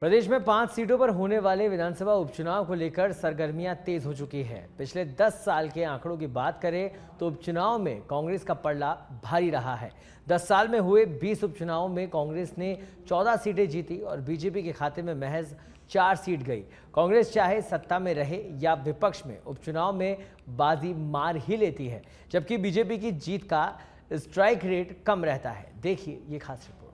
प्रदेश में 5 सीटों पर होने वाले विधानसभा उपचुनाव को लेकर सरगर्मियां तेज हो चुकी हैं। पिछले 10 साल के आंकड़ों की बात करें तो उपचुनाव में कांग्रेस का पलड़ा भारी रहा है। 10 साल में हुए 20 उपचुनावों में कांग्रेस ने 14 सीटें जीती और बीजेपी के खाते में महज 4 सीट गई। कांग्रेस चाहे सत्ता में रहे या विपक्ष में, उपचुनाव में बाजी मार ही लेती है, जबकि बीजेपी की जीत का स्ट्राइक रेट कम रहता है। देखिए ये खास रिपोर्ट।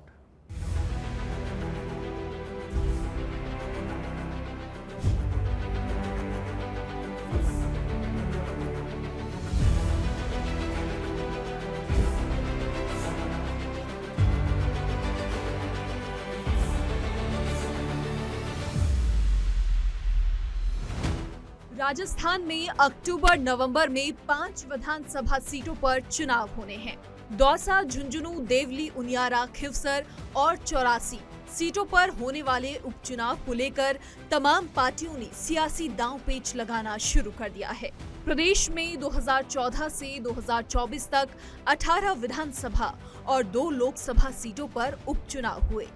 राजस्थान में अक्टूबर-नवंबर में 5 विधानसभा सीटों पर चुनाव होने हैं। दौसा, झुंझुनू, देवली, उनियारा, खिवसर और 84 सीटों पर होने वाले उपचुनाव को लेकर तमाम पार्टियों ने सियासी दांव पेच लगाना शुरू कर दिया है। प्रदेश में 2014 से 2024 तक 18 विधानसभा और 2 लोकसभा सीटों पर उपचुनाव हुए।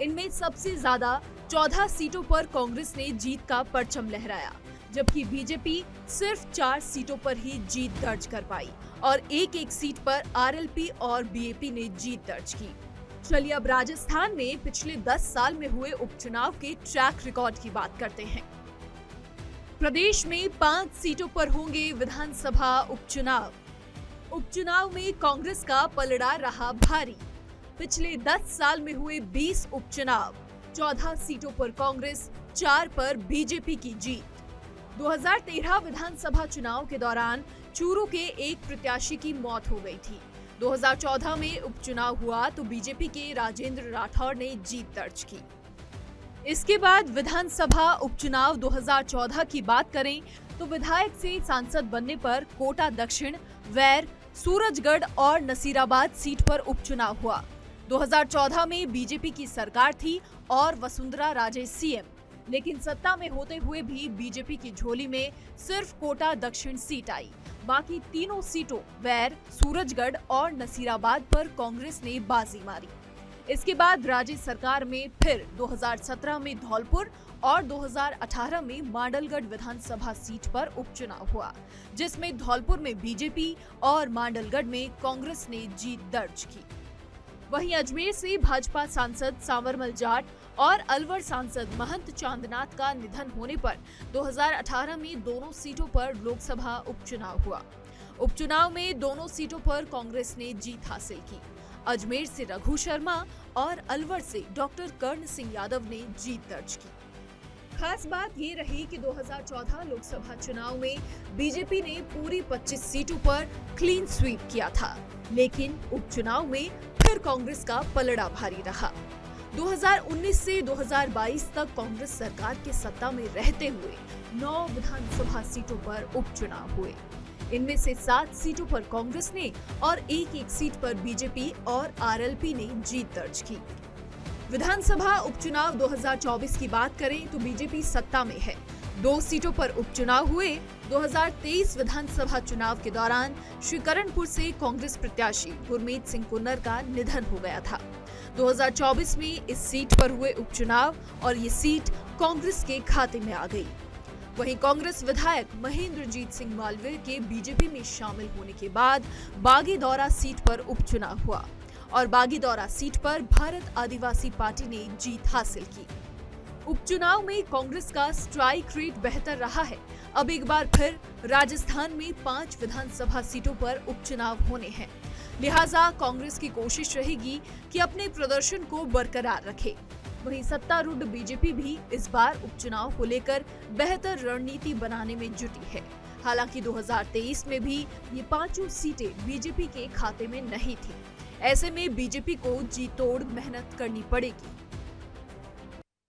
इनमें सबसे ज्यादा 14 सीटों पर कांग्रेस ने जीत का परचम लहराया, जबकि बीजेपी सिर्फ 4 सीटों पर ही जीत दर्ज कर पाई और एक सीट पर आरएलपी और बीएपी ने जीत दर्ज की। चलिए अब राजस्थान में पिछले 10 साल में हुए उपचुनाव के ट्रैक रिकॉर्ड की बात करते हैं। प्रदेश में 5 सीटों पर होंगे विधानसभा उपचुनाव। उपचुनाव में कांग्रेस का पलड़ा रहा भारी। पिछले 10 साल में हुए 20 उपचुनाव, 14 सीटों पर कांग्रेस, 4 पर बीजेपी की जीत। 2013 विधानसभा चुनाव के दौरान चूरू के एक प्रत्याशी की मौत हो गई थी। 2014 में उपचुनाव हुआ तो बीजेपी के राजेंद्र राठौड़ ने जीत दर्ज की। इसके बाद विधानसभा उपचुनाव 2014 की बात करें तो विधायक से सांसद बनने पर कोटा दक्षिण, वैर, सूरजगढ़ और नसीराबाद सीट पर उपचुनाव हुआ। 2014 में बीजेपी की सरकार थी और वसुंधरा राजे सीएम, लेकिन सत्ता में होते हुए भी बीजेपी की झोली में सिर्फ कोटा दक्षिण सीट आई। बाकी तीनों सीटों वैर, सूरजगढ़ और नसीराबाद पर कांग्रेस ने बाजी मारी। इसके बाद राज्य सरकार में फिर 2017 में धौलपुर और 2018 में मांडलगढ़ विधानसभा सीट पर उपचुनाव हुआ, जिसमें धौलपुर में बीजेपी और मांडलगढ़ में कांग्रेस ने जीत दर्ज की। वहीं अजमेर से भाजपा सांसद सांवरमल जाट और अलवर सांसद महंत चांदनाथ का निधन होने पर 2018 में दोनों सीटों पर लोकसभा उपचुनाव हुआ। उपचुनाव में दोनों सीटों पर कांग्रेस ने जीत हासिल की। अजमेर से रघु शर्मा और अलवर से डॉक्टर कर्ण सिंह यादव ने जीत दर्ज की। खास बात ये रही कि 2014 लोकसभा चुनाव में बीजेपी ने पूरी 25 सीटों पर क्लीन स्वीप किया था, लेकिन उपचुनाव में फिर कांग्रेस का पलड़ा भारी रहा। 2019 से 2022 तक कांग्रेस सरकार के सत्ता में रहते हुए 9 विधानसभा सीटों पर उपचुनाव हुए। इनमें से 7 सीटों पर कांग्रेस ने और एक सीट पर बीजेपी और आरएलपी ने जीत दर्ज की। विधानसभा उपचुनाव 2024 की बात करें तो बीजेपी सत्ता में है। 2 सीटों पर उपचुनाव हुए। 2023 विधानसभा चुनाव के दौरान श्रीकरणपुर से कांग्रेस प्रत्याशी गुरमीत सिंह कुन्नर का निधन हो गया था। 2024 में इस सीट पर हुए उपचुनाव और ये सीट कांग्रेस के खाते में आ गई। वहीं कांग्रेस विधायक महेंद्रजीत सिंह मालवीय के बीजेपी में शामिल होने के बाद बागीदौरा सीट पर उपचुनाव हुआ और बागीदौरा सीट पर भारत आदिवासी पार्टी ने जीत हासिल की। उपचुनाव में कांग्रेस का स्ट्राइक रेट बेहतर रहा है। अब एक बार फिर राजस्थान में 5 विधानसभा सीटों पर उपचुनाव होने हैं, लिहाजा कांग्रेस की कोशिश रहेगी कि अपने प्रदर्शन को बरकरार रखे। वहीं सत्तारूढ़ बीजेपी भी इस बार उपचुनाव को लेकर बेहतर रणनीति बनाने में जुटी है। हालांकि 2023 में भी ये 5 सीटें बीजेपी के खाते में नहीं थी। ऐसे में बीजेपी को जी तोड़ मेहनत करनी पड़ेगी।